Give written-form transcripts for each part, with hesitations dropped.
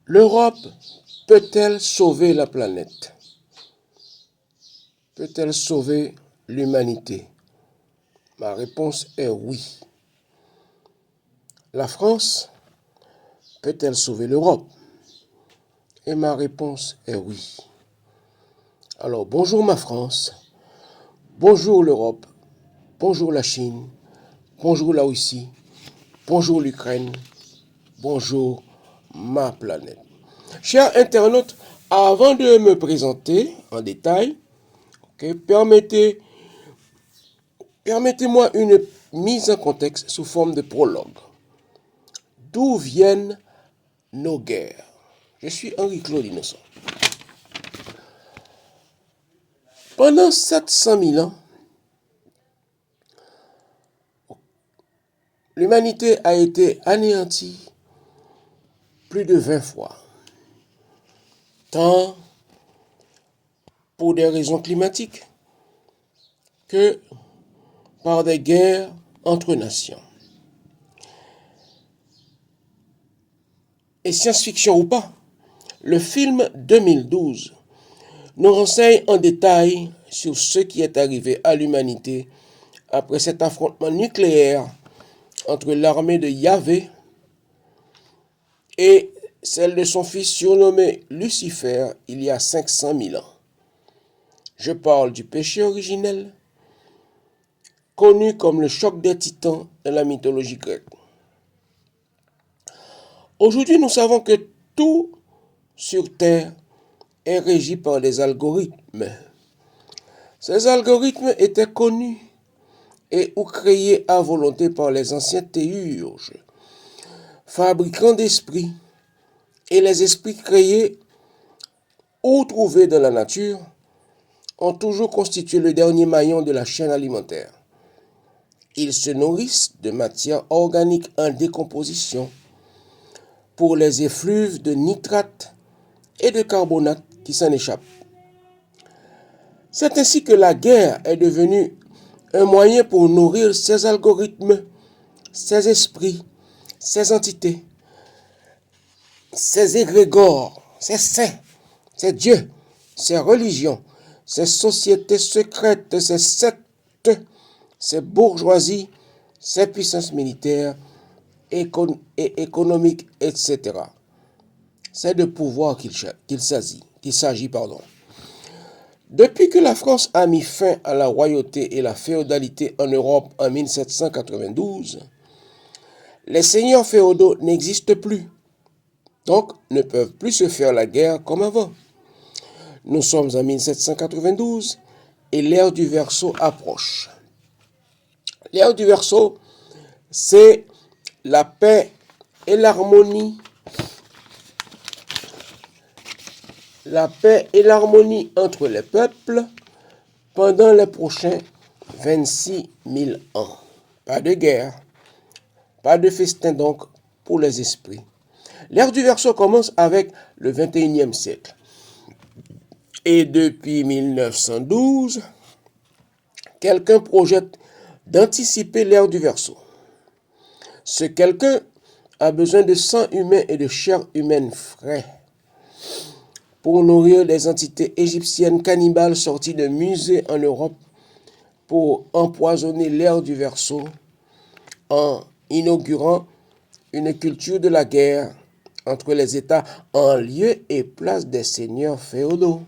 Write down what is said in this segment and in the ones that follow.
L'Europe peut-elle sauver la planète? Peut-elle sauver l'humanité? Ma réponse est oui. La France peut-elle sauver l'Europe? Et ma réponse est oui. Alors bonjour ma France, bonjour l'Europe, bonjour la Chine, bonjour la Russie, bonjour l'Ukraine, bonjour ma planète. Chers internautes, avant de me présenter en détail, permettez-moi une mise en contexte sous forme de prologue. D'où viennent nos guerres? Je suis Henri-Claude Innocent. Pendant 700 000 ans, l'humanité a été anéantie plus de 20 fois, tant pour des raisons climatiques que par des guerres entre nations. Et science-fiction ou pas, le film 2012 nous renseigne en détail sur ce qui est arrivé à l'humanité après cet affrontement nucléaire entre l'armée de Yahvé et celle de son fils surnommé Lucifer il y a 500 000 ans. Je parle du péché originel, connu comme le choc des titans dans la mythologie grecque. Aujourd'hui, nous savons que tout sur Terre est régi par des algorithmes. Ces algorithmes étaient connus et ou créés à volonté par les anciens théurges, fabricants d'esprits, et les esprits créés ou trouvés dans la nature ont toujours constitué le dernier maillon de la chaîne alimentaire. Ils se nourrissent de matières organiques en décomposition pour les effluves de nitrates et de carbonate qui s'en échappent. C'est ainsi que la guerre est devenue un moyen pour nourrir ces algorithmes, ces esprits, ces entités, ces égrégores, ces saints, ces dieux, ces religions, ces sociétés secrètes, ces sectes, ces bourgeoisies, ces puissances militaires et économiques, etc. C'est de pouvoir qu'il s'agit. Depuis que la France a mis fin à la royauté et la féodalité en Europe en 1792, les seigneurs féodaux n'existent plus, donc ne peuvent plus se faire la guerre comme avant. Nous sommes en 1792 et l'ère du Verseau approche. L'ère du Verseau, c'est la paix et l'harmonie. La paix et l'harmonie entre les peuples pendant les prochains 26 000 ans. Pas de guerre, pas de festin donc pour les esprits. L'ère du Verseau commence avec le 21e siècle. Et depuis 1912, quelqu'un projette d'anticiper l'ère du Verseau. Ce quelqu'un a besoin de sang humain et de chair humaine frais pour nourrir les entités égyptiennes cannibales sorties de musées en Europe pour empoisonner l'ère du Verseau en inaugurant une culture de la guerre entre les États en lieu et place des seigneurs féodaux.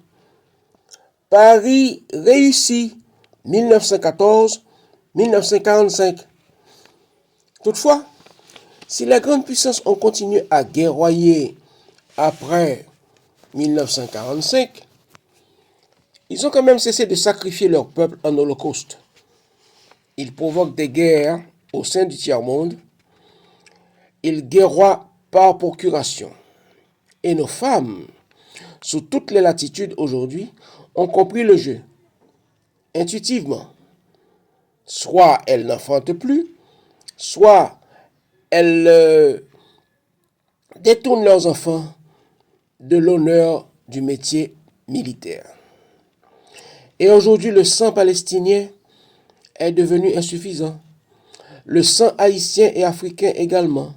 Paris réussit 1914-1945. Toutefois, si les grandes puissances ont continué à guerroyer après 1945, ils ont quand même cessé de sacrifier leur peuple en holocauste. Ils provoquent des guerres au sein du tiers-monde. Ils guerroient par procuration. Et nos femmes, sous toutes les latitudes aujourd'hui, ont compris le jeu. Intuitivement. Soit elles n'enfantent plus, soit elles détournent leurs enfants de l'honneur du métier militaire. Et aujourd'hui, le sang palestinien est devenu insuffisant. Le sang haïtien et africain également.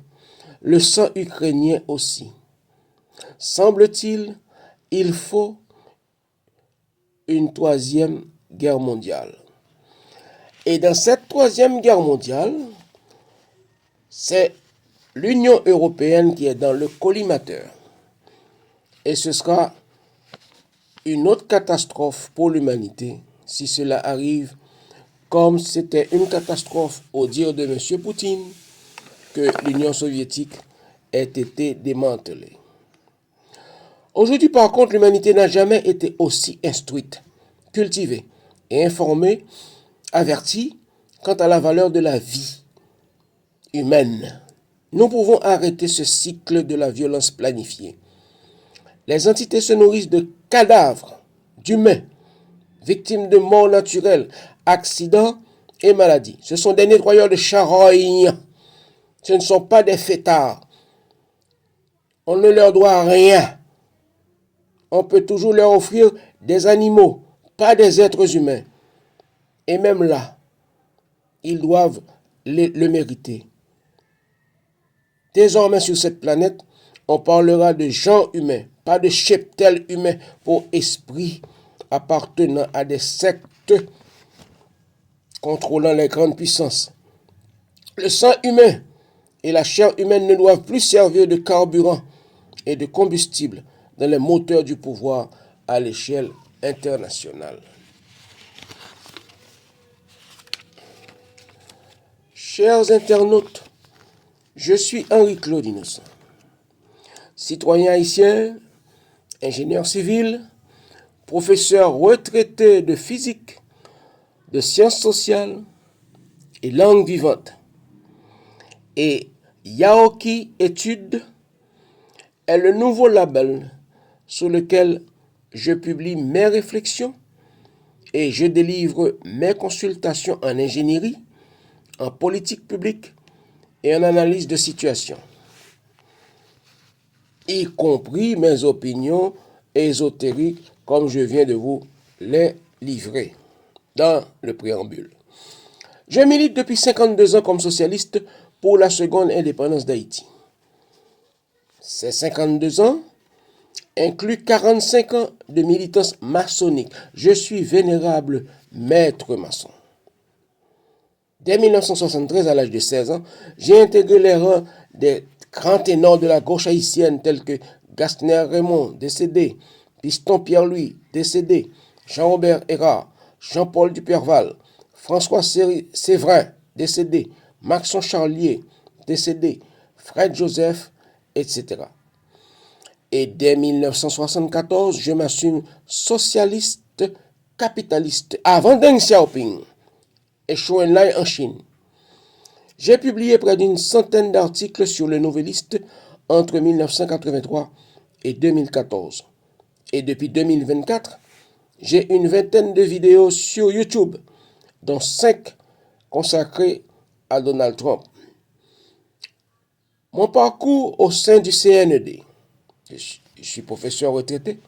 Le sang ukrainien aussi. semble-t-il, il faut une troisième guerre mondiale. Et dans cette troisième guerre mondiale, c'est l'Union européenne qui est dans le collimateur. Et ce sera une autre catastrophe pour l'humanité si cela arrive, comme c'était une catastrophe au dire de M. Poutine que l'Union soviétique ait été démantelée. Aujourd'hui, par contre, l'humanité n'a jamais été aussi instruite, cultivée et informée, avertie quant à la valeur de la vie humaine. Nous pouvons arrêter ce cycle de la violence planifiée. Les entités se nourrissent de cadavres, d'humains, victimes de morts naturelles, accidents et maladies. Ce sont des nettoyeurs de charognes. Ce ne sont pas des fêtards. On ne leur doit rien. On peut toujours leur offrir des animaux, pas des êtres humains. Et même là, ils doivent le mériter. Désormais, sur cette planète, on parlera de gens humains, pas de cheptels humains pour esprits appartenant à des sectes contrôlant les grandes puissances. Le sang humain et la chair humaine ne doivent plus servir de carburant et de combustible dans les moteurs du pouvoir à l'échelle internationale. Chers internautes, je suis Henri-Claude Innocent, citoyen haïtien, ingénieur civil, professeur retraité de physique, de sciences sociales et langue vivante. Et Yaoki Études est le nouveau label sous lequel je publie mes réflexions et je délivre mes consultations en ingénierie, en politique publique et en analyse de situation, y compris mes opinions ésotériques comme je viens de vous les livrer dans le préambule. Je milite depuis 52 ans comme socialiste pour la seconde indépendance d'Haïti. Ces 52 ans incluent 45 ans de militance maçonnique. Je suis vénérable maître maçon. Dès 1973, à l'âge de 16 ans, j'ai intégré les rangs des grands ténors de la gauche haïtienne tels que Gastner Raymond, décédé, Piston Pierre-Louis, décédé, Jean-Robert Hérard, Jean-Paul Duperval, François Séverin, décédé, Maxon Charlier, décédé, Fred Joseph, etc. Et dès 1974, je m'assume socialiste capitaliste avant Deng Xiaoping et Chou En-lai en Chine. J'ai publié près d'une centaine d'articles sur le Nouvelliste entre 1983 et 2014. Et depuis 2024, j'ai une vingtaine de vidéos sur YouTube, dont 5 consacrées à Donald Trump. Mon parcours au sein du CNED. Je suis professeur retraité.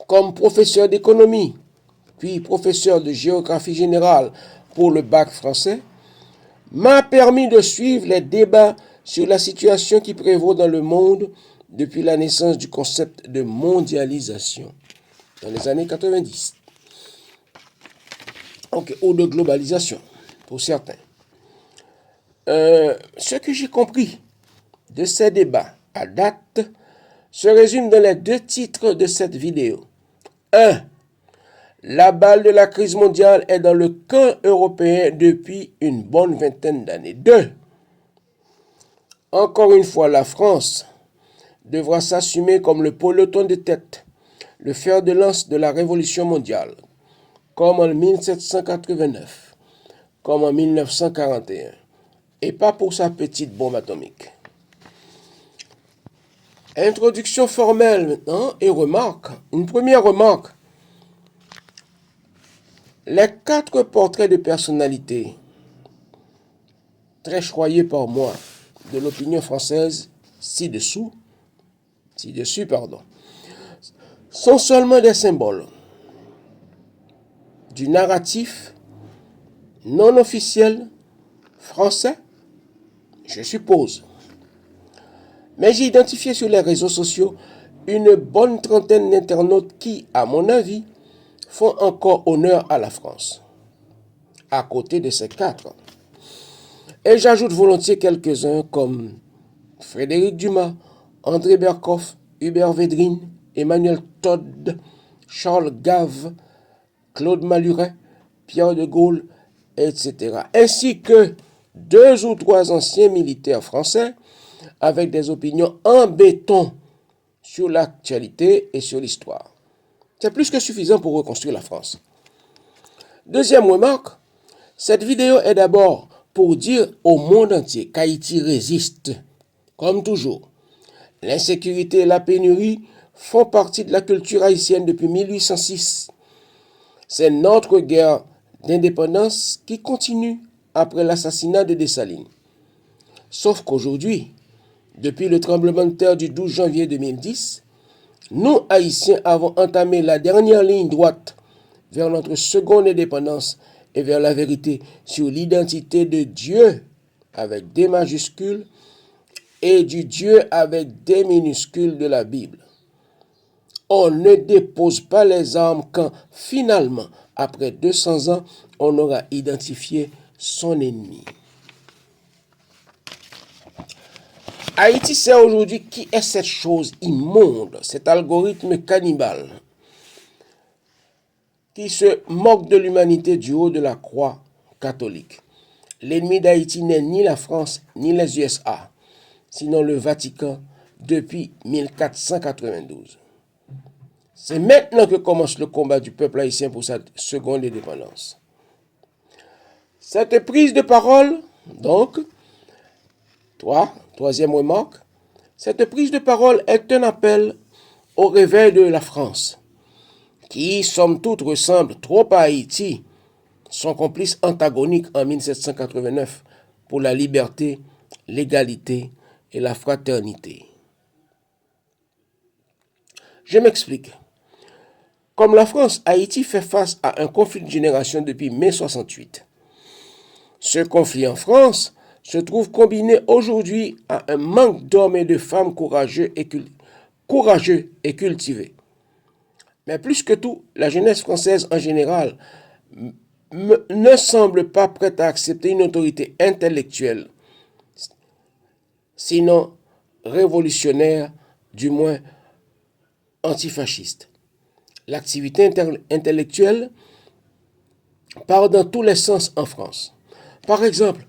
Comme professeur d'économie, puis professeur de géographie générale pour le bac français, m'a permis de suivre les débats sur la situation qui prévaut dans le monde depuis la naissance du concept de mondialisation dans les années 90, ou de globalisation pour certains. Ce que j'ai compris de ces débats à date se résume dans les 2 titres de cette vidéo. 1. La balle de la crise mondiale est dans le camp européen depuis une bonne vingtaine d'années. 2. Encore une fois, la France devra s'assumer comme le peloton de tête, le fer de lance de la révolution mondiale, comme en 1789, comme en 1941, et pas pour sa petite bombe atomique. Introduction formelle maintenant et remarque. Une première remarque. Les 4 portraits de personnalité très choyés par moi de l'opinion française ci-dessus, sont seulement des symboles du narratif non officiel français, je suppose. Mais j'ai identifié sur les réseaux sociaux une bonne trentaine d'internautes qui, à mon avis, font encore honneur à la France, à côté de ces quatre. Et j'ajoute volontiers quelques-uns comme Frédéric Dumas, André Berkoff, Hubert Védrine, Emmanuel Todd, Charles Gave, Claude Maluret, Pierre de Gaulle, etc. Ainsi que deux ou trois anciens militaires français avec des opinions en béton sur l'actualité et sur l'histoire. C'est plus que suffisant pour reconstruire la France. Deuxième remarque, cette vidéo est d'abord pour dire au monde entier qu'Haïti résiste, comme toujours. L'insécurité et la pénurie font partie de la culture haïtienne depuis 1806. C'est notre guerre d'indépendance qui continue après l'assassinat de Dessalines. Sauf qu'aujourd'hui, depuis le tremblement de terre du 12 janvier 2010, nous, Haïtiens, avons entamé la dernière ligne droite vers notre seconde indépendance et vers la vérité sur l'identité de Dieu avec des majuscules et du Dieu avec des minuscules de la Bible. On ne dépose pas les armes quand, finalement, après 200 ans, on aura identifié son ennemi. Haïti sait aujourd'hui qui est cette chose immonde, cet algorithme cannibale, qui se moque de l'humanité du haut de la croix catholique. L'ennemi d'Haïti n'est ni la France ni les USA, sinon le Vatican depuis 1492. C'est maintenant que commence le combat du peuple haïtien pour sa seconde indépendance. Cette prise de parole, donc, troisième remarque, cette prise de parole est un appel au réveil de la France, qui, somme toute, ressemble trop à Haïti, son complice antagonique en 1789 pour la liberté, l'égalité et la fraternité. Je m'explique. Comme la France, Haïti fait face à un conflit de génération depuis mai 68. Ce conflit en France se trouve combiné aujourd'hui à un manque d'hommes et de femmes courageux et cultivés. Mais plus que tout, la jeunesse française en général ne semble pas prête à accepter une autorité intellectuelle, sinon révolutionnaire, du moins antifasciste. L'activité intellectuelle part dans tous les sens en France. Par exemple,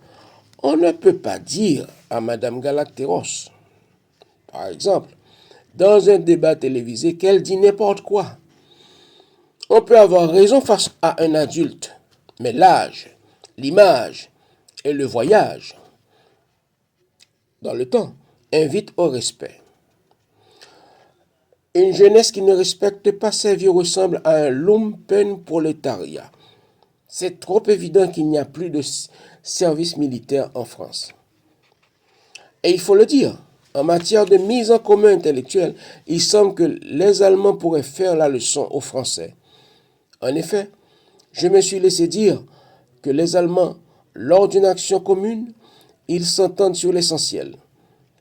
on ne peut pas dire à Madame Galacteros, par exemple, dans un débat télévisé qu'elle dit n'importe quoi. On peut avoir raison face à un adulte, mais l'âge, l'image et le voyage dans le temps invitent au respect. Une jeunesse qui ne respecte pas ses vieux ressemble à un lumpenprolétariat. C'est trop évident qu'il n'y a plus de service militaire en France. Et il faut le dire, en matière de mise en commun intellectuelle, il semble que les Allemands pourraient faire la leçon aux Français. En effet, je me suis laissé dire que les Allemands, lors d'une action commune, ils s'entendent sur l'essentiel,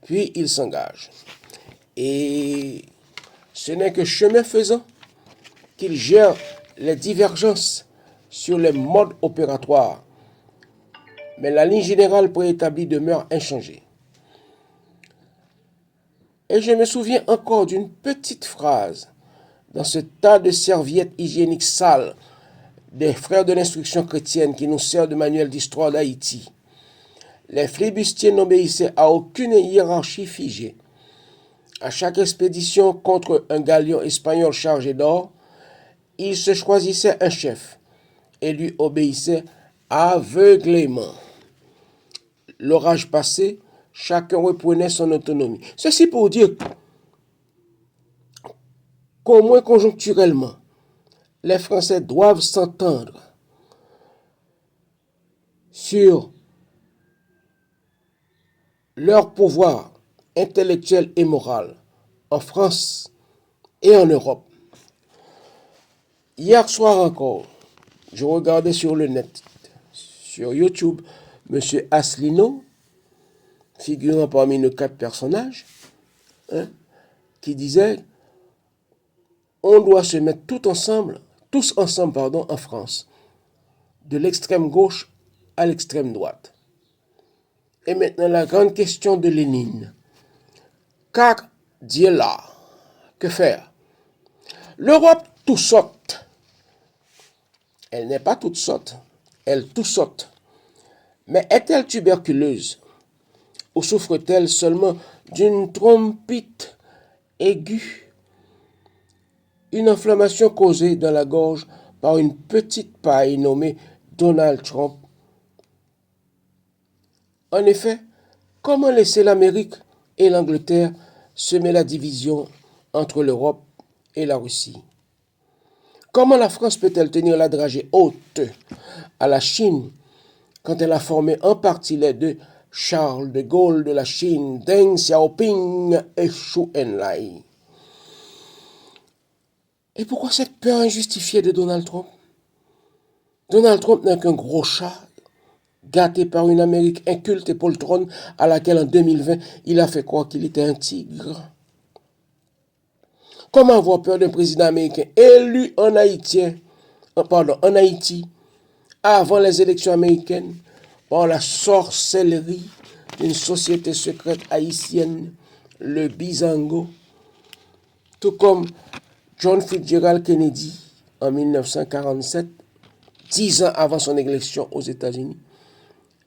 puis ils s'engagent. Et ce n'est que chemin faisant qu'ils gèrent les divergences sur les modes opératoires, mais la ligne générale préétablie demeure inchangée. Et je me souviens encore d'une petite phrase dans ce tas de serviettes hygiéniques sales des frères de l'instruction chrétienne qui nous servent de manuel d'histoire d'Haïti. Les flibustiers n'obéissaient à aucune hiérarchie figée. À chaque expédition contre un galion espagnol chargé d'or, ils se choisissaient un chef et lui obéissaient aveuglément. L'orage passé, chacun reprenait son autonomie. Ceci pour dire qu'au moins conjoncturellement, les Français doivent s'entendre sur leur pouvoir intellectuel et moral en France et en Europe. Hier soir encore, je regardais sur le net, sur YouTube, M. Asselineau, figurant parmi nos 4 personnages, qui disait on doit se mettre tous ensemble, en France, de l'extrême gauche à l'extrême droite. Et maintenant, la grande question de Lénine. Car Dieu là, que faire? L'Europe tout saute. Elle n'est pas toute sotte, elle tout saute. Mais est-elle tuberculeuse? Ou souffre-t-elle seulement d'une thrombite aiguë? Une inflammation causée dans la gorge par une petite paille nommée Donald Trump. En effet, comment laisser l'Amérique et l'Angleterre semer la division entre l'Europe et la Russie? Comment la France peut-elle tenir la dragée haute à la Chine quand elle a formé en partie les deux Charles de Gaulle de la Chine, Deng Xiaoping et Zhou Enlai? Et pourquoi cette peur injustifiée de Donald Trump? Donald Trump n'est qu'un gros chat, gâté par une Amérique inculte et poltronne à laquelle en 2020 il a fait croire qu'il était un tigre. Comment avoir peur d'un président américain élu en Haïti, avant les élections américaines, par la sorcellerie d'une société secrète haïtienne, le Bizango, tout comme John Fitzgerald Kennedy en 1947, 10 ans avant son élection aux États-Unis,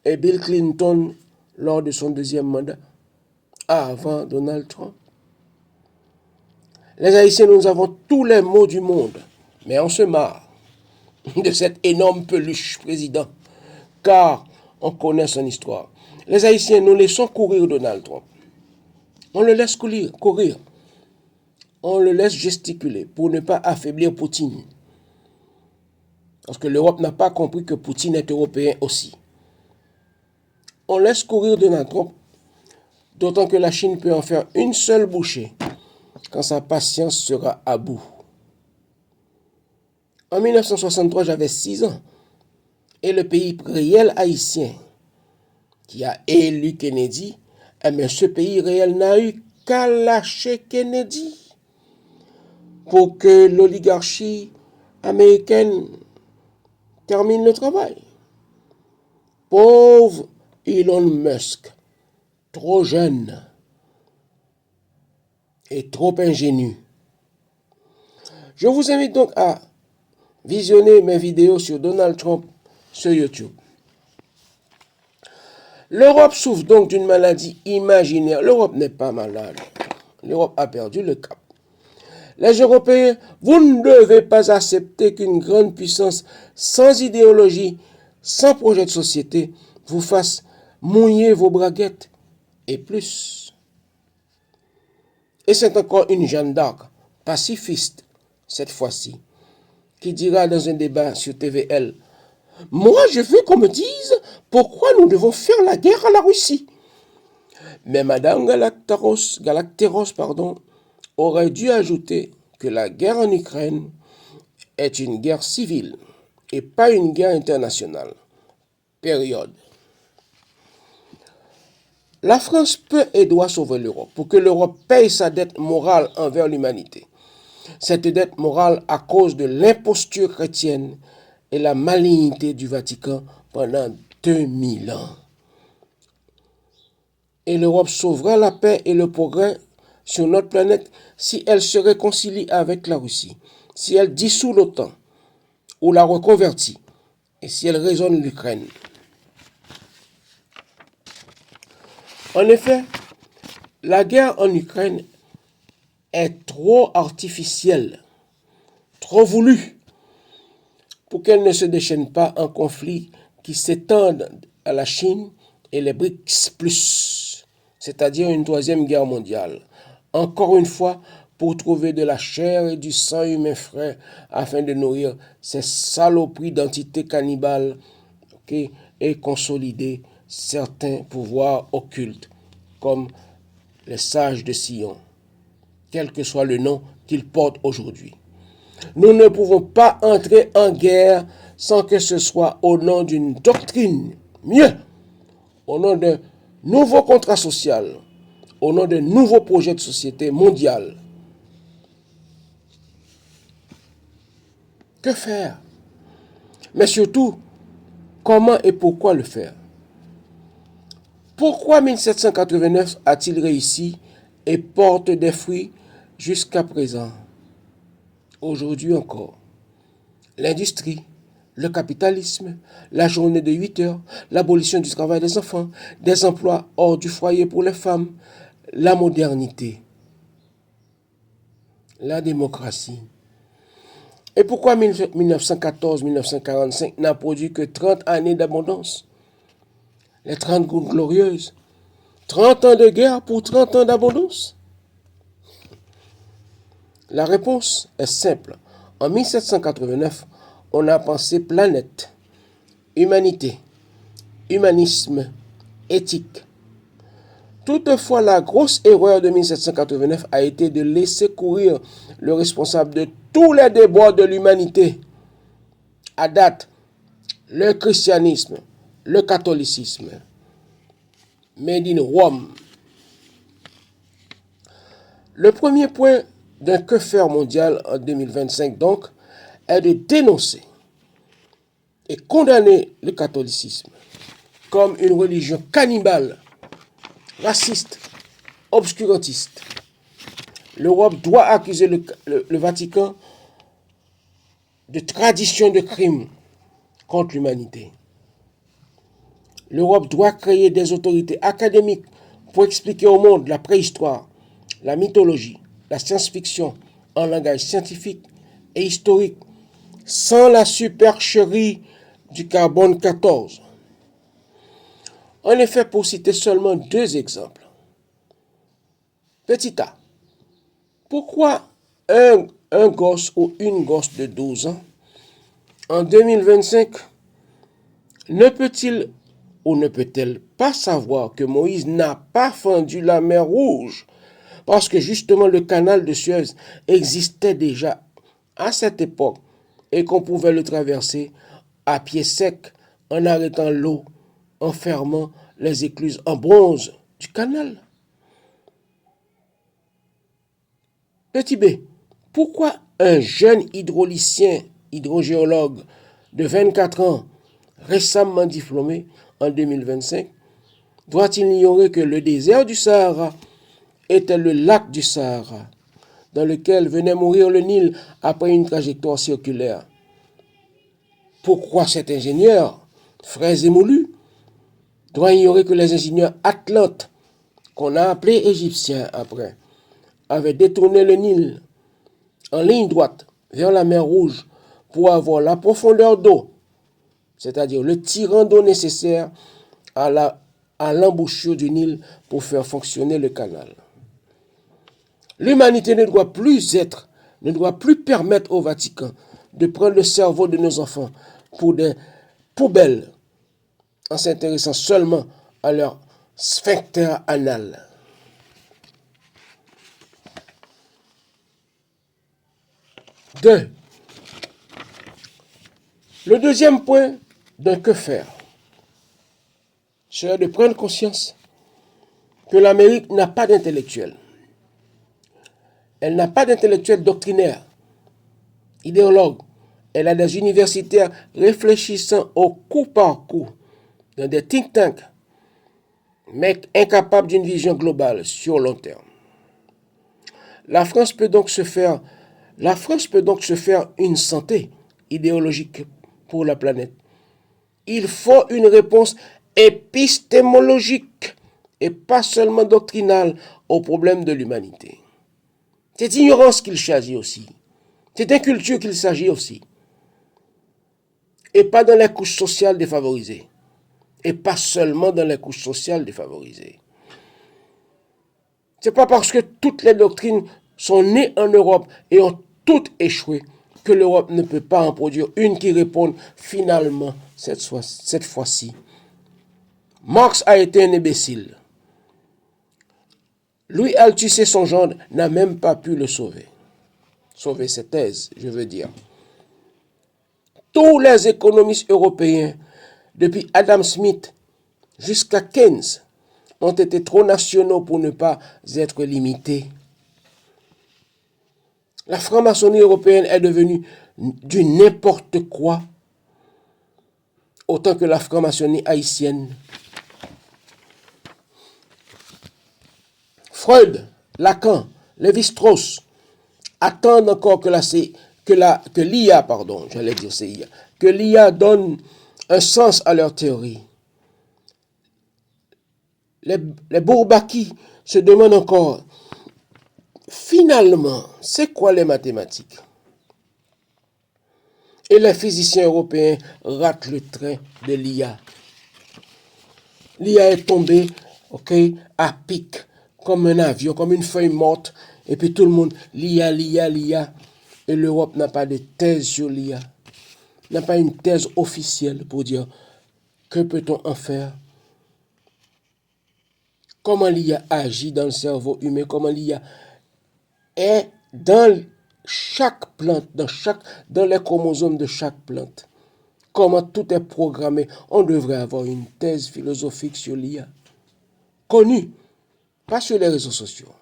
et Bill Clinton lors de son deuxième mandat, avant Donald Trump. Les Haïtiens, nous avons tous les maux du monde, mais on se marre de cette énorme peluche président, car on connaît son histoire. Les Haïtiens, nous laissons courir Donald Trump. On le laisse courir. On le laisse gesticuler pour ne pas affaiblir Poutine. Parce que l'Europe n'a pas compris que Poutine est européen aussi. On laisse courir Donald Trump, d'autant que la Chine peut en faire une seule bouchée quand sa patience sera à bout. En 1963, j'avais 6 ans, et le pays réel haïtien qui a élu Kennedy, mais ce pays réel n'a eu qu'à lâcher Kennedy pour que l'oligarchie américaine termine le travail. Pauvre Elon Musk, trop jeune et trop ingénu. Je vous invite donc à visionner mes vidéos sur Donald Trump sur YouTube. L'Europe souffre donc d'une maladie imaginaire. L'Europe n'est pas malade. L'Europe a perdu le cap. Les Européens, vous ne devez pas accepter qu'une grande puissance sans idéologie, sans projet de société, vous fasse mouiller vos braguettes et plus. Et c'est encore une Jeanne d'Arc, pacifiste, cette fois-ci, qui dira dans un débat sur TVL, « Moi, je veux qu'on me dise pourquoi nous devons faire la guerre à la Russie. » Mais Madame Galacteros, aurait dû ajouter que la guerre en Ukraine est une guerre civile et pas une guerre internationale. Période. La France peut et doit sauver l'Europe pour que l'Europe paye sa dette morale envers l'humanité. Cette dette morale à cause de l'imposture chrétienne et la malignité du Vatican pendant 2000 ans. Et l'Europe sauvera la paix et le progrès sur notre planète si elle se réconcilie avec la Russie, si elle dissout l'OTAN ou la reconvertit et si elle raisonne l'Ukraine. En effet, la guerre en Ukraine est trop artificielle, trop voulue, pour qu'elle ne se déchaîne pas en conflit qui s'étende à la Chine et les BRICS+, c'est-à-dire une troisième guerre mondiale. Encore une fois, pour trouver de la chair et du sang humain frais afin de nourrir ces saloperies d'entités cannibales et consolider certains pouvoirs occultes, comme les sages de Sion, quel que soit le nom qu'ils portent aujourd'hui. Nous ne pouvons pas entrer en guerre sans que ce soit au nom d'une doctrine, mieux, au nom d'un nouveau contrat social, au nom de nouveaux projets de société mondiale. Que faire? Mais surtout, comment et pourquoi le faire? Pourquoi 1789 a-t-il réussi et porte des fruits jusqu'à présent? Aujourd'hui encore. L'industrie, le capitalisme, la journée de 8 heures, l'abolition du travail des enfants, des emplois hors du foyer pour les femmes, la modernité, la démocratie. Et pourquoi 1914-1945 n'a produit que 30 années d'abondance? Les 30 gouttes glorieuses. 30 ans de guerre pour 30 ans d'abondance? La réponse est simple. En 1789, on a pensé planète, humanité, humanisme, éthique. Toutefois, la grosse erreur de 1789 a été de laisser courir le responsable de tous les déboires de l'humanité. À date, le christianisme, le catholicisme, made in Rome. Le premier point d'un que faire mondial en 2025, donc, est de dénoncer et condamner le catholicisme comme une religion cannibale, raciste, obscurantiste. L'Europe doit accuser le Vatican de tradition de crimes contre l'humanité. L'Europe doit créer des autorités académiques pour expliquer au monde la préhistoire, la mythologie, la science-fiction en langage scientifique et historique, sans la supercherie du carbone 14. En effet, pour citer seulement 2 exemples. Petit A. Pourquoi un gosse ou une gosse de 12 ans, en 2025, ne peut-il ou ne peut-elle pas savoir que Moïse n'a pas fendu la mer Rouge parce que justement le canal de Suez existait déjà à cette époque et qu'on pouvait le traverser à pied sec en arrêtant l'eau, en fermant les écluses en bronze du canal? Petit B. Pourquoi un jeune hydraulicien, hydrogéologue de 24 ans, récemment diplômé en 2025, doit-il ignorer que le désert du Sahara était le lac du Sahara, dans lequel venait mourir le Nil après une trajectoire circulaire? Pourquoi cet ingénieur, frère émoulu, doit ignorer que les ingénieurs atlantes, qu'on a appelés égyptiens après, avaient détourné le Nil en ligne droite vers la mer Rouge pour avoir la profondeur d'eau, c'est-à-dire le tirant d'eau nécessaire à l'embouchure du Nil pour faire fonctionner le canal? L'humanité ne doit plus permettre au Vatican de prendre le cerveau de nos enfants pour des poubelles en s'intéressant seulement à leur sphincter anal. Deux. Le deuxième point d'un que faire serait de prendre conscience que l'Amérique n'a pas d'intellectuels. Elle n'a pas d'intellectuels doctrinaires, idéologues. Elle a des universitaires réfléchissant au coup par coup dans des think tanks, mais incapables d'une vision globale sur long terme. La France peut donc se faire une santé idéologique pour la planète. Il faut une réponse épistémologique et pas seulement doctrinale aux problèmes de l'humanité. C'est d'ignorance qu'il s'agit aussi. C'est d'inculture qu'il s'agit aussi. Et pas dans les couches sociales défavorisées. Et pas seulement dans les couches sociales défavorisées. C'est pas parce que toutes les doctrines sont nées en Europe et ont toutes échoué que l'Europe ne peut pas en produire une qui réponde finalement cette fois-ci. Marx a été un imbécile. Louis Althusser, son gendre, n'a même pas pu le sauver. Sauver ses thèses, je veux dire. Tous les économistes européens, depuis Adam Smith jusqu'à Keynes, ont été trop nationaux pour ne pas être limités. La franc-maçonnerie européenne est devenue du n'importe quoi, autant que la franc-maçonnerie haïtienne. Freud, Lacan, Lévi-Strauss attendent encore que l'IA, que l'IA donne un sens à leur théorie. Les Bourbaki se demandent encore, finalement, c'est quoi les mathématiques? Et les physiciens européens ratent le train de l'IA. L'IA est tombée, à pic, comme un avion, comme une feuille morte, et puis tout le monde, l'IA. Et l'Europe n'a pas de thèse sur l'IA, n'a pas une thèse officielle pour dire que peut-on en faire, comment l'IA agit dans le cerveau humain, comment l'IA est dans chaque plante, dans les chromosomes de chaque plante. Comment tout est programmé. On devrait avoir une thèse philosophique sur l'IA. Connue, pas sur les réseaux sociaux.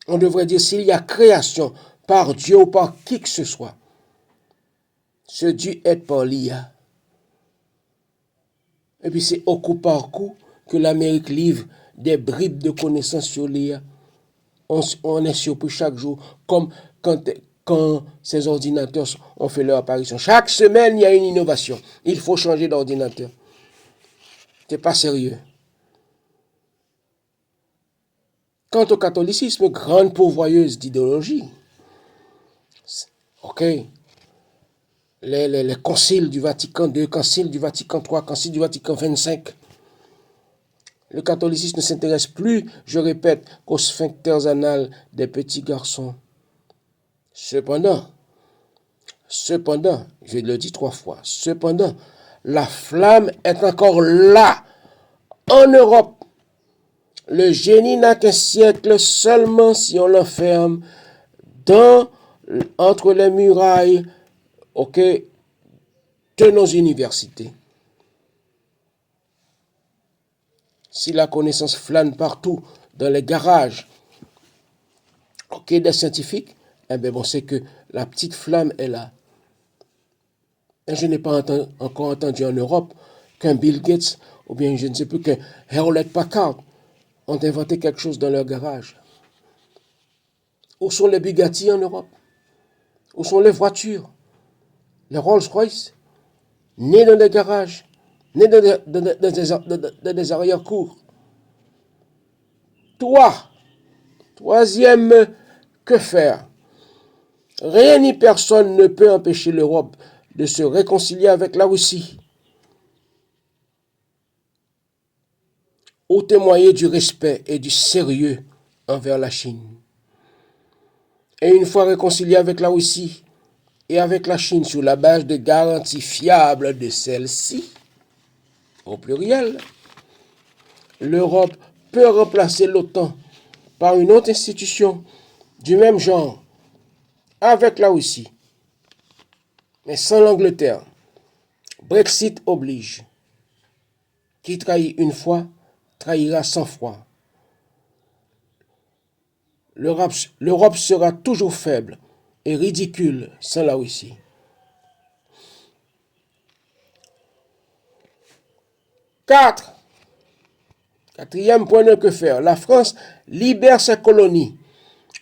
On devrait dire s'il y a création par Dieu ou par qui que ce soit, ce Dieu est par l'IA. Et puis c'est au coup par coup que l'Amérique livre des bribes de connaissances sur l'IA. On est surpris chaque jour, comme quand ces ordinateurs ont fait leur apparition. Chaque semaine, il y a une innovation. Il faut changer d'ordinateur. C'est pas sérieux. Quant au catholicisme, grande pourvoyeuse d'idéologie. Les conciles du Vatican II, conciles du Vatican III, conciles du Vatican XXV. Le catholicisme ne s'intéresse plus, je répète, qu'aux sphincters anal des petits garçons. Cependant, je le dis 3 fois, cependant, la flamme est encore là, en Europe. Le génie n'a qu'un siècle seulement si on l'enferme entre les murailles, de nos universités. Si la connaissance flâne partout, dans les garages, des scientifiques, on sait que la petite flamme est là. Et je n'ai pas encore entendu en Europe qu'un Bill Gates, ou bien je ne sais plus, qu'un Hewlett Packard ont inventé quelque chose dans leur garage. Où sont les Bugatti en Europe? Où sont les voitures? Les Rolls-Royce? Nés dans des garages, nés dans des arrière-cours. Troisième, que faire? Rien ni personne ne peut empêcher l'Europe de se réconcilier avec la Russie ou témoigner du respect et du sérieux envers la Chine. Et une fois réconcilié avec la Russie et avec la Chine sur la base de garanties fiables de celle-ci, au pluriel, l'Europe peut remplacer l'OTAN par une autre institution du même genre avec la Russie, mais sans l'Angleterre. Brexit oblige. Qui trahit une fois, trahira 100 fois. L'Europe sera toujours faible et ridicule sans la Russie. Quatrième point de que faire. La France libère ses colonies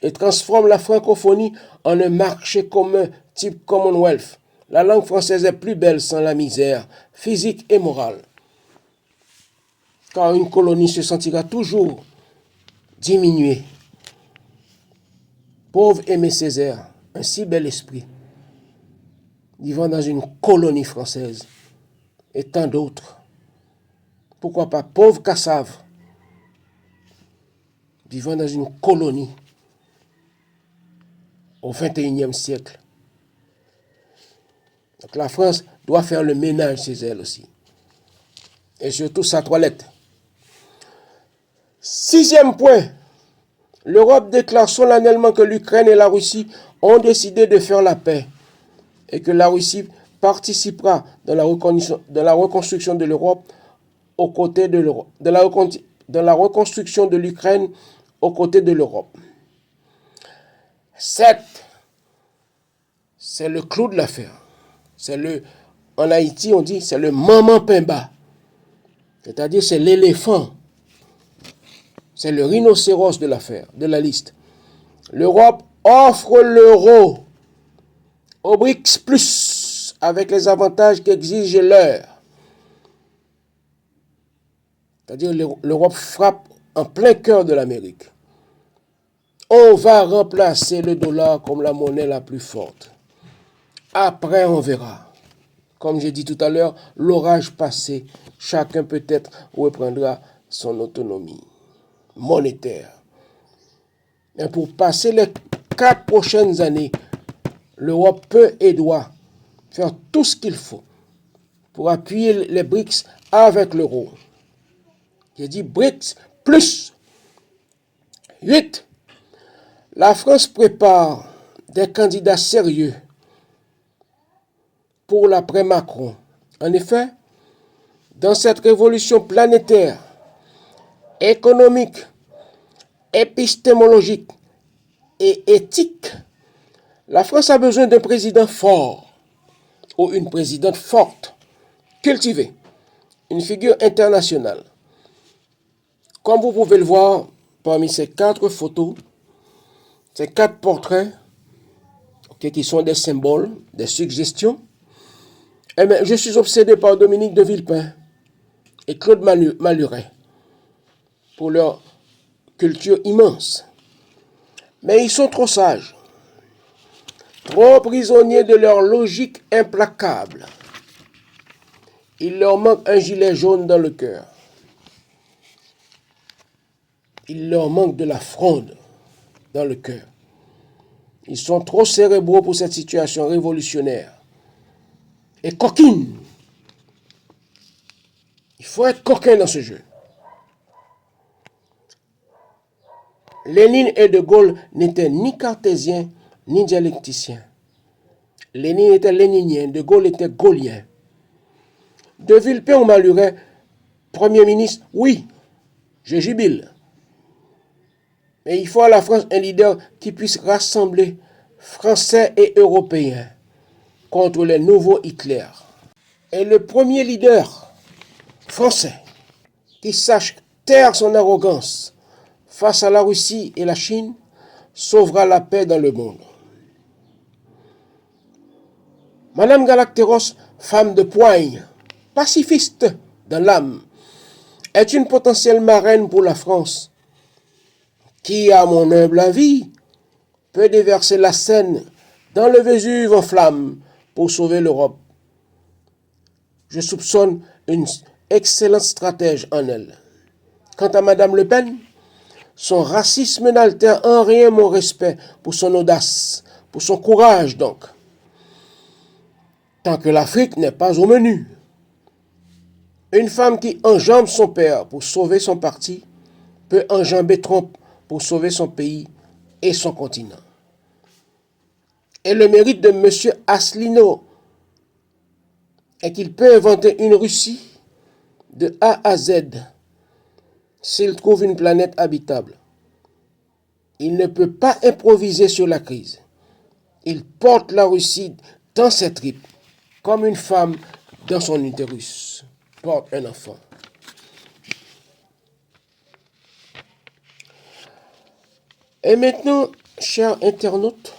et transforme la francophonie en un marché commun type Commonwealth. La langue française est plus belle sans la misère physique et morale. Car une colonie se sentira toujours diminuée. Pauvre Aimé Césaire, un si bel esprit, vivant dans une colonie française, et tant d'autres. Pourquoi pas pauvre Cassave, vivant dans une colonie au XXIe siècle. Donc la France doit faire le ménage chez elle aussi. Et surtout sa toilette. 6e point. L'Europe déclare solennellement que l'Ukraine et la Russie ont décidé de faire la paix et que la Russie participera dans la reconstruction de l'Europe aux côtés de l'Europe, de la reconstruction de l'Ukraine aux côtés de l'Europe. 7. C'est le clou de l'affaire. En Haïti, on dit, c'est le maman pemba. C'est-à-dire, c'est l'éléphant. C'est le rhinocéros de l'affaire, de la liste. L'Europe offre l'euro au BRICS Plus avec les avantages qu'exige l'heure. C'est-à-dire, l'Europe frappe en plein cœur de l'Amérique. On va remplacer le dollar comme la monnaie la plus forte. Après, on verra. Comme j'ai dit tout à l'heure, l'orage passé, chacun peut-être reprendra son autonomie monétaire. Mais pour passer les 4 prochaines années, l'Europe peut et doit faire tout ce qu'il faut pour appuyer les BRICS avec l'euro. J'ai dit BRICS plus. 8. La France prépare des candidats sérieux pour l'après-Macron. En effet, dans cette révolution planétaire, économique, épistémologique et éthique, la France a besoin d'un président fort ou une présidente forte, cultivée, une figure internationale. Comme vous pouvez le voir parmi ces 4 photos, ces 4 portraits, qui sont des symboles, des suggestions, eh bien, je suis obsédé par Dominique de Villepin et Claude Maluret pour leur culture immense. Mais ils sont trop sages, trop prisonniers de leur logique implacable. Il leur manque un gilet jaune dans le cœur. Il leur manque de la fronde dans le cœur. Ils sont trop cérébraux pour cette situation révolutionnaire et coquine. Il faut être coquin dans ce jeu. Lénine et De Gaulle n'étaient ni cartésiens ni dialecticiens. Lénine était léninien, De Gaulle était gaullien. De Villepin ou Maluret, Premier ministre, oui, je jubile. Mais il faut à la France un leader qui puisse rassembler Français et Européens contre les nouveaux Hitler. Et le premier leader français qui sache taire son arrogance face à la Russie et la Chine sauvera la paix dans le monde. Madame Galacteros, femme de poigne, pacifiste dans l'âme, est une potentielle marraine pour la France qui, à mon humble avis, peut déverser la Seine dans le Vésuve en flammes pour sauver l'Europe. Je soupçonne une excellente stratège en elle. Quant à Madame Le Pen, son racisme n'altère en rien mon respect pour son audace, pour son courage donc. Tant que l'Afrique n'est pas au menu. Une femme qui enjambe son père pour sauver son parti peut enjamber Trump pour sauver son pays et son continent. Et le mérite de M. Asselineau est qu'il peut inventer une Russie de A à Z s'il trouve une planète habitable. Il ne peut pas improviser sur la crise. Il porte la Russie dans ses tripes, comme une femme dans son utérus porte un enfant. Et maintenant, chers internautes,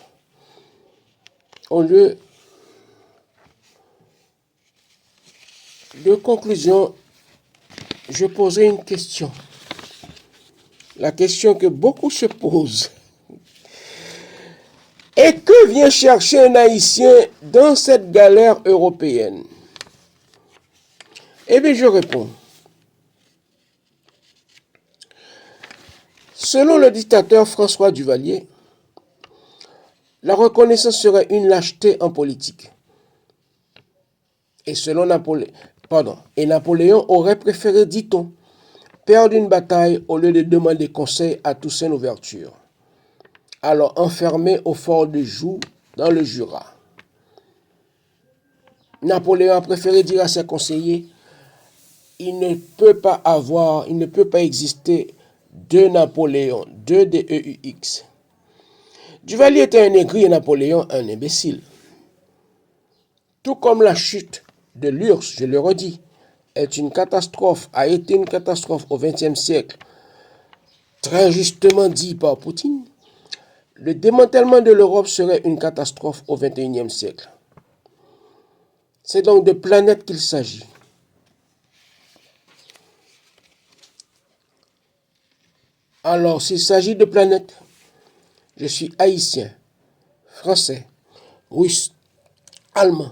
au lieu de conclusion, je poserai une question. La question que beaucoup se posent. Et que vient chercher un Haïtien dans cette galère européenne? Eh bien, je réponds. Selon le dictateur François Duvalier, la reconnaissance serait une lâcheté en politique. Et Napoléon aurait préféré, dit-on, perdre une bataille au lieu de demander conseil à Toussaint Louverture, alors enfermé au fort de Joux dans le Jura. Napoléon a préféré dire à ses conseillers il ne peut pas exister deux Napoléons, deux DEUX. Duvalier était un aigri et Napoléon un imbécile. Tout comme la chute de l'URSS, je le redis, est une catastrophe, a été une catastrophe au XXe siècle, très justement dit par Poutine, le démantèlement de l'Europe serait une catastrophe au XXIe siècle. C'est donc de planètes qu'il s'agit. Alors, s'il s'agit de planètes, je suis haïtien, français, russe, allemand,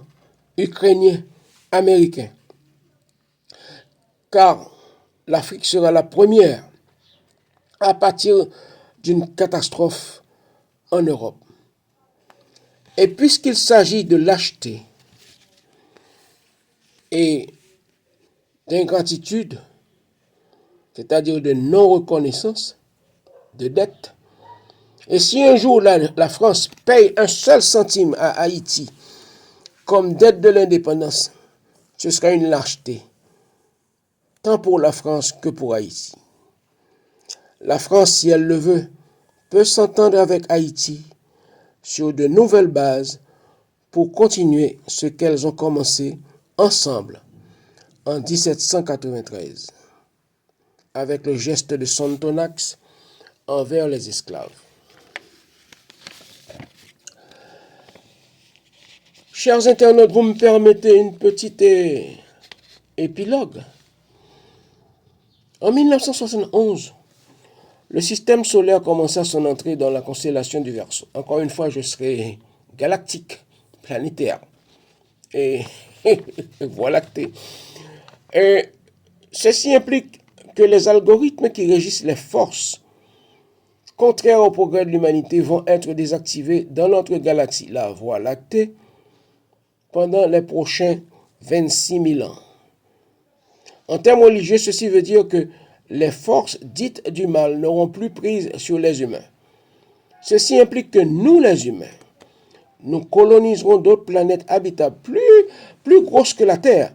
ukrainien, américain. Car l'Afrique sera la première à partir d'une catastrophe en Europe. Et puisqu'il s'agit de lâcheté et d'ingratitude, c'est-à-dire de non-reconnaissance, de dette, et si un jour la France paye un seul centime à Haïti comme dette de l'indépendance, ce sera une lâcheté, tant pour la France que pour Haïti. La France, si elle le veut, peut s'entendre avec Haïti sur de nouvelles bases pour continuer ce qu'elles ont commencé ensemble en 1793, avec le geste de Sontonax envers les esclaves. Chers internautes, vous me permettez une petite épilogue. En 1971, le système solaire commença son entrée dans la constellation du Verseau. Encore une fois, je serai galactique, planétaire et voilacté. Et ceci implique que les algorithmes qui régissent les forces contraires au progrès de l'humanité vont être désactivés dans notre galaxie, la Voie lactée, pendant les prochains 26 000 ans. En termes religieux, ceci veut dire que les forces dites du mal n'auront plus prise sur les humains. Ceci implique que nous, les humains, nous coloniserons d'autres planètes habitables plus grosses que la Terre.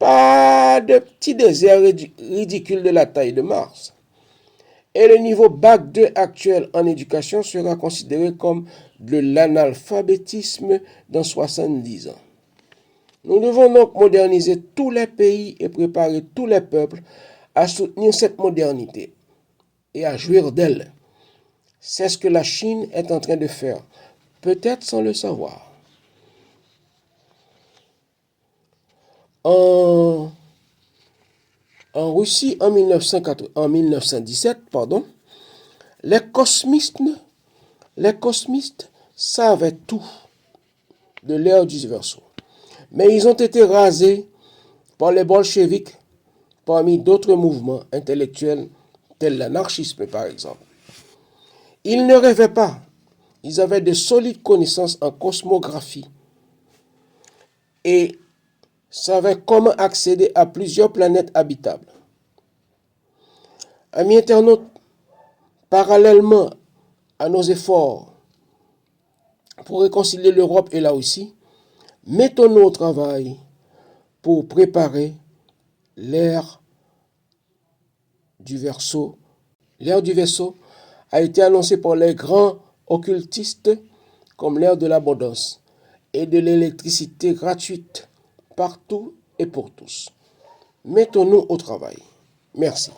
Pas de petits déserts ridicules de la taille de Mars. Et le niveau Bac 2 actuel en éducation sera considéré comme de l'analphabétisme dans 70 ans. Nous devons donc moderniser tous les pays et préparer tous les peuples à soutenir cette modernité et à jouir d'elle. C'est ce que la Chine est en train de faire, peut-être sans le savoir. En Russie, en 1917, les cosmistes savaient tout de l'ère du Verseau. Mais ils ont été rasés par les bolcheviks parmi d'autres mouvements intellectuels tels l'anarchisme par exemple. Ils ne rêvaient pas, ils avaient de solides connaissances en cosmographie et savaient comment accéder à plusieurs planètes habitables. Amis internautes, parallèlement à nos efforts pour réconcilier l'Europe et la Russie, mettons-nous au travail pour préparer l'ère du Verseau. L'ère du Verseau a été annoncée par les grands occultistes comme l'ère de l'abondance et de l'électricité gratuite partout et pour tous. Mettons-nous au travail. Merci.